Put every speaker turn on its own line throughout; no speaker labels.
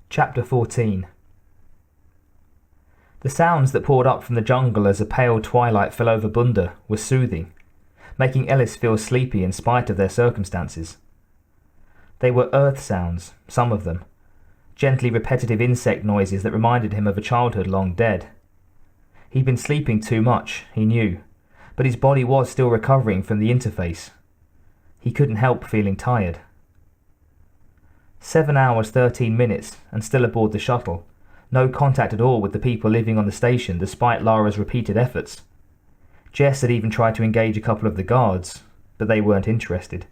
Chapter 14. The sounds that poured up from the jungle as a pale twilight fell over Bunda were soothing, making Ellis feel sleepy in spite of their circumstances. They were earth sounds, some of them, gently repetitive insect noises that reminded him of a childhood long dead. He'd been sleeping too much, he knew, but his body was still recovering from the interface. He couldn't help feeling tired. 7 hours 13 minutes and still aboard the shuttle. No contact at all with the people living on the station despite Lara's repeated efforts. Jess had even tried to engage a couple of the guards, but they weren't interested.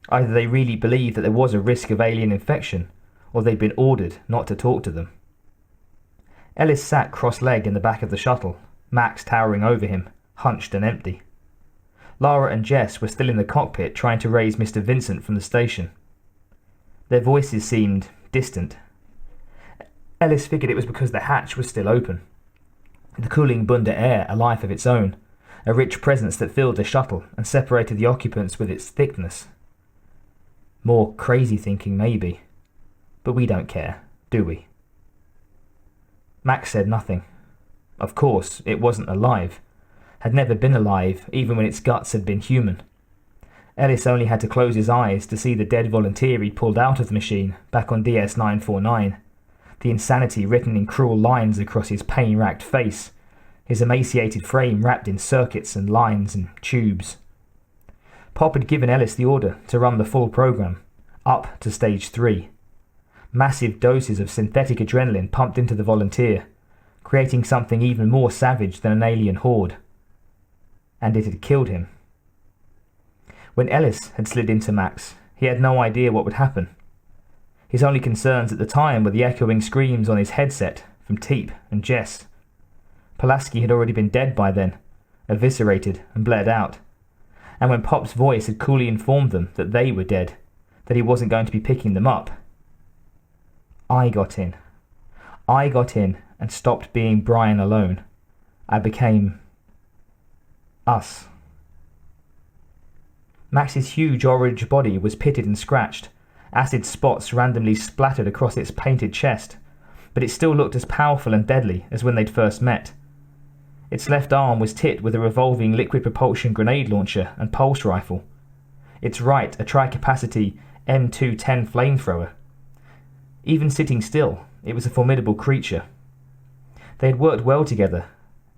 Either they really believed that there was a risk of alien infection, or they'd been ordered not to talk to them. Ellis sat cross-legged in the back of the shuttle, Max towering over him, hunched and empty. Lara and Jess were still in the cockpit trying to raise Mr. Vincent from the station. Their voices seemed distant. Ellis figured it was because the hatch was still open. The cooling Bunda air a life of its own, a rich presence that filled the shuttle and separated the occupants with its thickness. More crazy thinking maybe, but we don't care, do we? Max said nothing. Of course, it wasn't alive. Had never been alive, even when its guts had been human. Ellis only had to close his eyes to see the dead volunteer he'd pulled out of the machine back on DS-949, the insanity written in cruel lines across his pain-racked face, his emaciated frame wrapped in circuits and lines and tubes. Pop had given Ellis the order to run the full program, up to Stage 3. Massive doses of synthetic adrenaline pumped into the volunteer, creating something even more savage than an alien horde. And it had killed him. When Ellis had slid into Max, he had no idea what would happen. His only concerns at the time were the echoing screams on his headset from Teep and Jess. Pulaski had already been dead by then, eviscerated and bled out. And when Pop's voice had coolly informed them that they were dead, that he wasn't going to be picking them up. I got in. I got in and stopped being Brian alone. I became us. Max's huge orange body was pitted and scratched. Acid spots randomly splattered across its painted chest, but it still looked as powerful and deadly as when they'd first met. Its left arm was tipped with a revolving liquid propulsion grenade launcher and pulse rifle. Its right a tri-capacity M210 flamethrower. Even sitting still, it was a formidable creature. They had worked well together,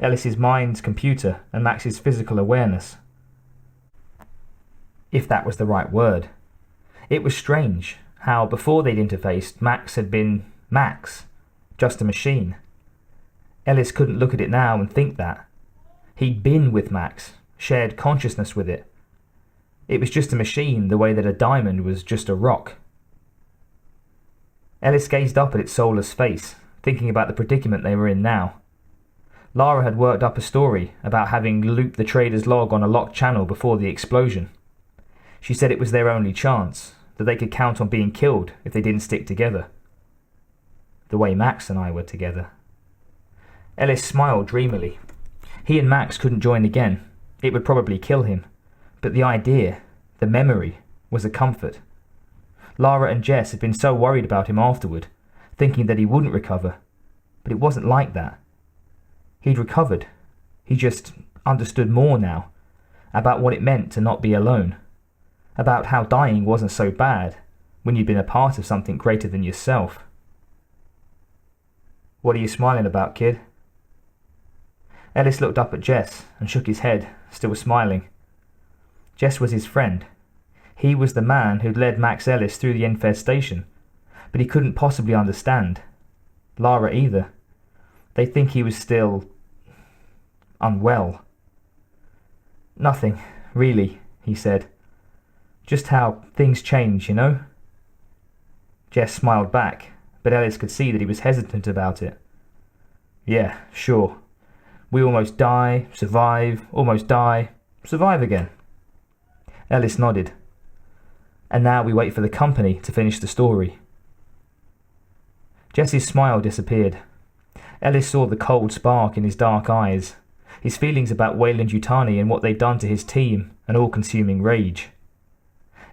Ellis's mind's computer and Max's physical awareness. If that was the right word. It was strange how, before they'd interfaced, Max had been Max, just a machine. Ellis couldn't look at it now and think that. He'd been with Max, shared consciousness with it. It was just a machine the way that a diamond was just a rock. Ellis gazed up at its soulless face, thinking about the predicament they were in now. Lara had worked up a story about having looped the trader's log on a locked channel before the explosion. She said it was their only chance, that they could count on being killed if they didn't stick together. The way Max and I were together. Ellis smiled dreamily. He and Max couldn't join again. It would probably kill him. But the idea, the memory, was a comfort. Lara and Jess had been so worried about him afterward, thinking that he wouldn't recover. But it wasn't like that. He'd recovered. He just understood more now, about what it meant to not be alone. About how dying wasn't so bad when you'd been a part of something greater than yourself. What are you smiling about, kid? Ellis looked up at Jess and shook his head, still smiling. Jess was his friend. He was the man who'd led Max Ellis through the infestation, but he couldn't possibly understand. Lara either. They'd think he was still unwell. Nothing, really, he said. Just how things change, you know? Jess smiled back, but Ellis could see that he was hesitant about it. Yeah, sure. We almost die, survive, almost die, survive again. Ellis nodded. And now we wait for the company to finish the story. Jess's smile disappeared. Ellis saw the cold spark in his dark eyes, his feelings about Weyland-Yutani and what they'd done to his team, an all-consuming rage.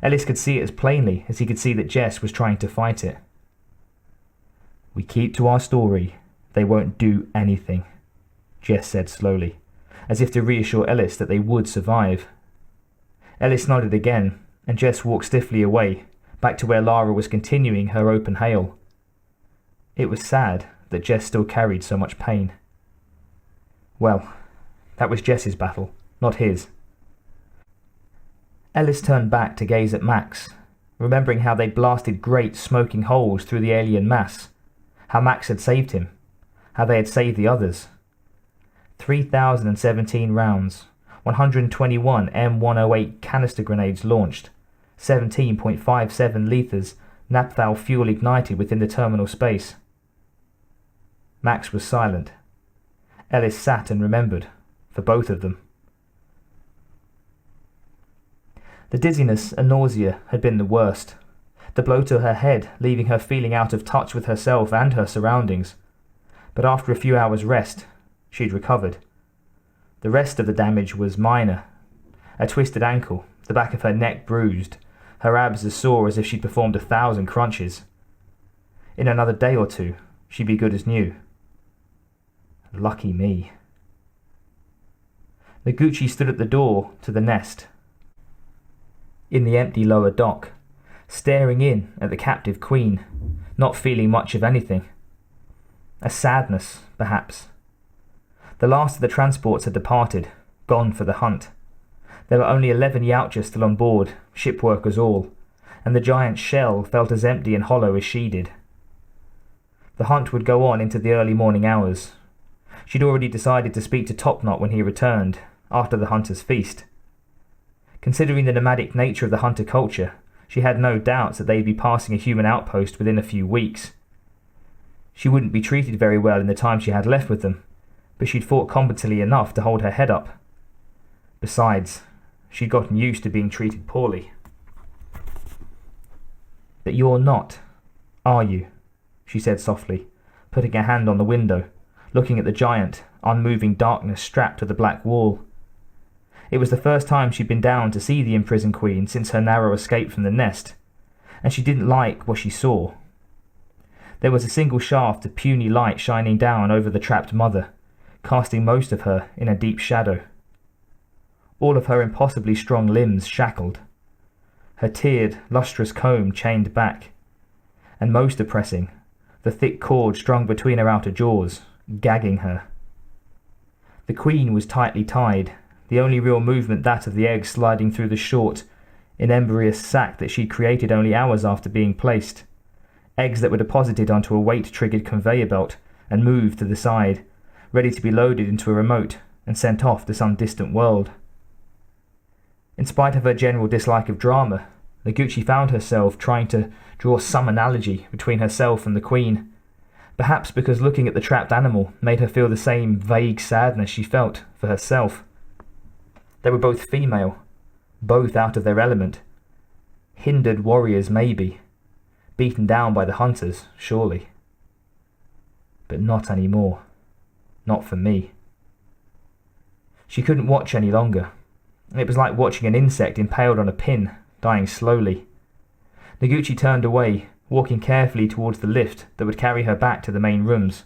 Ellis could see it as plainly as he could see that Jess was trying to fight it. "We keep to our story. They won't do anything," Jess said slowly, as if to reassure Ellis that they would survive. Ellis nodded again, and Jess walked stiffly away, back to where Lara was continuing her open hail. It was sad that Jess still carried so much pain. Well, that was Jess's battle, not his. Ellis turned back to gaze at Max, remembering how they'd blasted great smoking holes through the alien mass, how Max had saved him, how they had saved the others. 3,017 rounds, 121 M108 canister grenades launched, 17.57 litres naphtha fuel ignited within the terminal space. Max was silent. Ellis sat and remembered, for both of them. The dizziness and nausea had been the worst, the blow to her head leaving her feeling out of touch with herself and her surroundings. But after a few hours' rest, she'd recovered. The rest of the damage was minor. A twisted ankle, the back of her neck bruised, her abs as sore as if she'd performed 1,000 crunches. In another day or two, she'd be good as new. Lucky me. Noguchi stood at the door to the nest, in the empty lower dock, staring in at the captive queen, not feeling much of anything. A sadness, perhaps. The last of the transports had departed, gone for the hunt. There were only 11 Yautjas still on board, ship workers all, and the giant shell felt as empty and hollow as she did. The hunt would go on into the early morning hours. She'd already decided to speak to Topknot when he returned, after the hunter's feast. Considering the nomadic nature of the hunter culture, she had no doubts that they'd be passing a human outpost within a few weeks. She wouldn't be treated very well in the time she had left with them, but she'd fought competently enough to hold her head up. Besides, she'd gotten used to being treated poorly. "But you're not, are you?" she said softly, putting a hand on the window, looking at the giant, unmoving darkness strapped to the black wall. It was the first time she'd been down to see the imprisoned queen since her narrow escape from the nest, and she didn't like what she saw. There was a single shaft of puny light shining down over the trapped mother, casting most of her in a deep shadow. All of her impossibly strong limbs shackled, her tiered, lustrous comb chained back, and most depressing, the thick cord strung between her outer jaws, gagging her. The queen was tightly tied, the only real movement that of the egg sliding through the short, inembryoous sac that she'd created only hours after being placed. Eggs that were deposited onto a weight-triggered conveyor belt and moved to the side, ready to be loaded into a remote and sent off to some distant world. In spite of her general dislike of drama, Noguchi found herself trying to draw some analogy between herself and the queen, perhaps because looking at the trapped animal made her feel the same vague sadness she felt for herself. They were both female, both out of their element. Hindered warriors maybe, beaten down by the hunters, surely. But not anymore. Not for me. She couldn't watch any longer. It was like watching an insect impaled on a pin, dying slowly. Noguchi turned away, walking carefully towards the lift that would carry her back to the main rooms.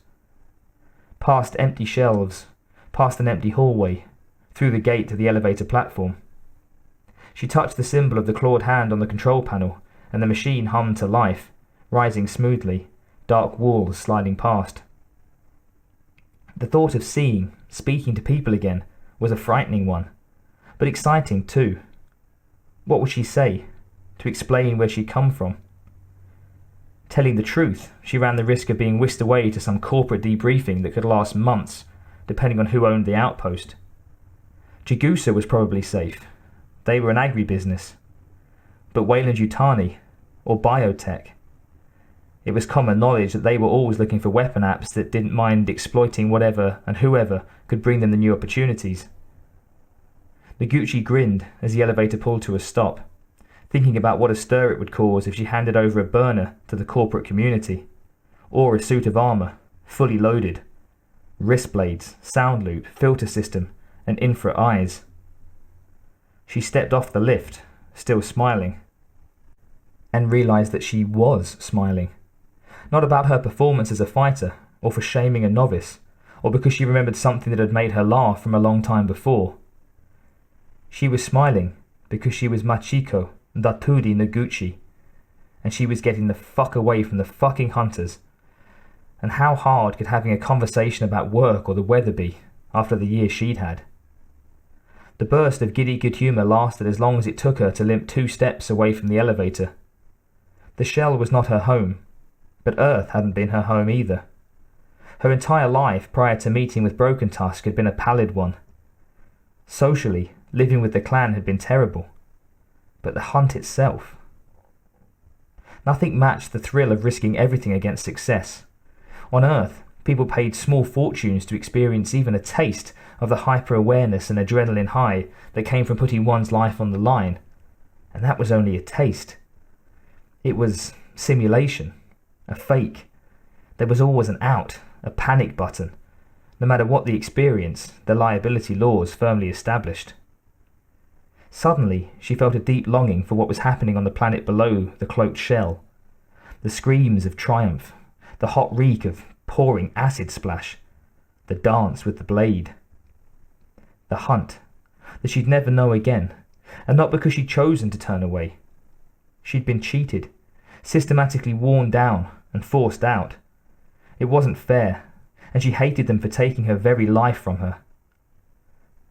Past empty shelves, past an empty hallway, through the gate to the elevator platform. She touched the symbol of the clawed hand on the control panel, and the machine hummed to life, rising smoothly, dark walls sliding past. The thought of seeing, speaking to people again, was a frightening one, but exciting too. What would she say, to explain where she'd come from? Telling the truth, she ran the risk of being whisked away to some corporate debriefing that could last months, depending on who owned the outpost. Jagusa was probably safe. They were an agribusiness. But Weyland-Yutani, or biotech? It was common knowledge that they were always looking for weapon apps that didn't mind exploiting whatever and whoever could bring them the new opportunities. Noguchi grinned as the elevator pulled to a stop, thinking about what a stir it would cause if she handed over a burner to the corporate community, or a suit of armor, fully loaded, wrist blades, sound loop, filter system, and infra eyes. She stepped off the lift, still smiling, and realized that she was smiling. Not about her performance as a fighter, or for shaming a novice, or because she remembered something that had made her laugh from a long time before. She was smiling because she was Machiko, Daturi Noguchi, and she was getting the fuck away from the fucking hunters. And how hard could having a conversation about work or the weather be after the year she'd had? The burst of giddy good humour lasted as long as it took her to limp 2 steps away from the elevator. The shell was not her home, but Earth hadn't been her home either. Her entire life prior to meeting with Broken Tusk had been a pallid one. Socially, living with the clan had been terrible, but the hunt itself... Nothing matched the thrill of risking everything against success. On Earth, people paid small fortunes to experience even a taste of the hyper-awareness and adrenaline high that came from putting one's life on the line, and that was only a taste. It was simulation, a fake. There was always an out, a panic button. No matter what the experience, the liability laws firmly established. Suddenly, she felt a deep longing for what was happening on the planet below the cloaked shell. The screams of triumph, the hot reek of pouring acid splash, the dance with the blade. The hunt, that she'd never know again, and not because she'd chosen to turn away. She'd been cheated, systematically worn down and forced out. It wasn't fair, and she hated them for taking her very life from her.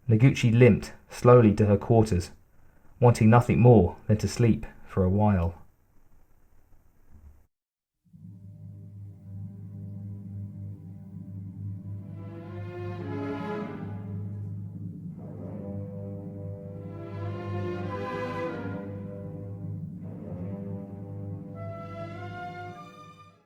Noguchi limped slowly to her quarters, wanting nothing more than to sleep for a while.